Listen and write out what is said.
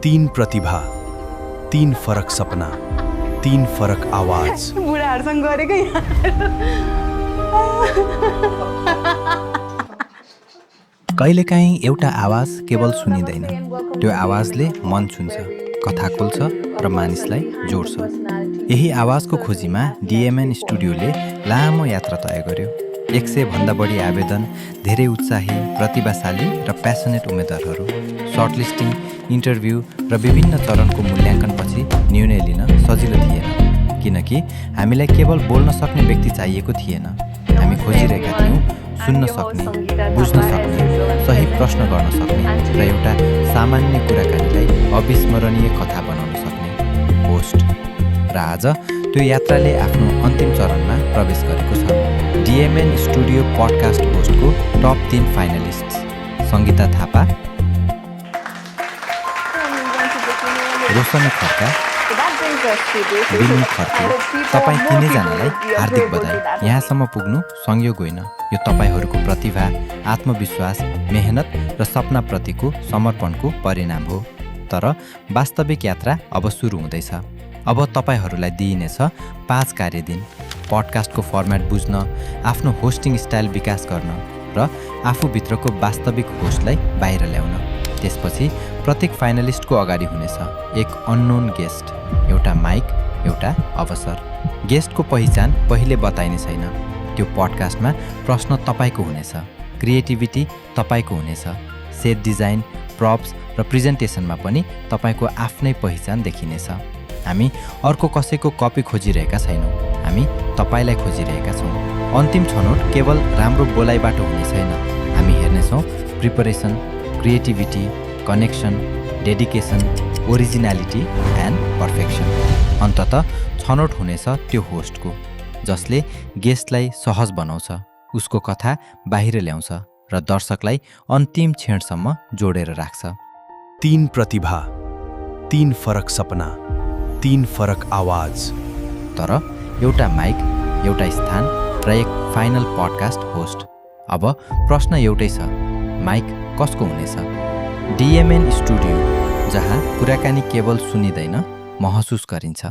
तीन प्रतिभा, तीन फरक सपना, तीन फरक आवाज। बुढाहरूसँग गरेकै कहिलेकाहीँ एउटा आवाज केवल सुनिँदैन, त्यो आवाजले मन छुन्छ, कथा खोल्छ र मानिसलाई जोड्छ। यही आवाजको खोजीमा डिएमएन स्टुडियोले लामो यात्रा तय गर्यो। 100 भन्दा बढी आवेदन, धेरै उत्साही, प्रतिभाशाली र प्यासनेट उम्मेदवारहरू, सर्टलिस्टिङ, इन्टरभ्यू र विभिन्न चरणको मूल्याङ्कनपछि निर्णय लिन सजिलो थिएन, किनकि हामीलाई केवल बोल्न सक्ने व्यक्ति चाहिएको थिएन। हामी खोजिरहेका थियौँ सुन्न सक्ने, बुझ्न सक्ने, सही प्रश्न गर्न सक्ने र एउटा सामान्य कुराकानीलाई अविस्मरणीय कथा बनाउन सक्ने होस्ट। र आज त्यो यात्राले आफ्नो अन्तिम चरणमा प्रवेश गरेको छ। डिएमएन स्टुडियो पडकास्ट होस्टको टप 3 फाइनलिस्ट सङ्गीता थापा, रोशनी खड्का, विनु खड्के। तपाईँ तिनैजनालाई हार्दिक बधाई। यहाँसम्म पुग्नु संयोग होइन, यो तपाईँहरूको प्रतिभा, आत्मविश्वास, मेहनत र सपनाप्रतिको समर्पणको परिणाम हो। तर वास्तविक यात्रा अब सुरु हुँदैछ। अब तपाईँहरूलाई दिइनेछ 5 कार्यदिन पडकास्टको फर्मेट बुझ्न, आफ्नो होस्टिङ स्टाइल विकास गर्न र आफूभित्रको वास्तविक होस्टलाई बाहिर ल्याउन। त्यसपछि प्रत्येक फाइनलिस्टको अगाडि हुनेछ एक अननोन गेस्ट, एउटा माइक, एउटा अवसर। गेस्टको पहिचान पहिले बताइने छैन। त्यो पडकास्टमा प्रश्न तपाईँको हुनेछ, क्रिएटिभिटी तपाईँको हुनेछ, सेट डिजाइन, प्रप्स र प्रेजेन्टेसनमा पनि तपाईँको आफ्नै पहिचान देखिनेछ। हामी अर्को कसैको कपी खोजिरहेका छैनौँ, हामी तपाईँलाई खोजिरहेका छौँ। अन्तिम छनौट केवल राम्रो बोलाइबाट हुने छैन। हामी हेर्नेछौँ preparation, creativity, connection, dedication, originality and perfection. अन्ततः छनौट हुनेछ त्यो होस्टको, जसले गेस्टलाई सहज बनाउँछ, उसको कथा बाहिर ल्याउँछ र दर्शकलाई अन्तिम क्षणसम्म जोडेर राख्छ। तीन प्रतिभा, तीन फरक सपना, तीन फरक आवाज। तर एउटा माइक, एउटा स्थान र एक फाइनल पडकास्ट होस्ट। अब प्रश्न एउटै छ, माइक कसको हुनेछ? डिएमएन स्टुडियो, जहाँ कुराकानी केवल सुनिँदैन, महसुस गरिन्छ।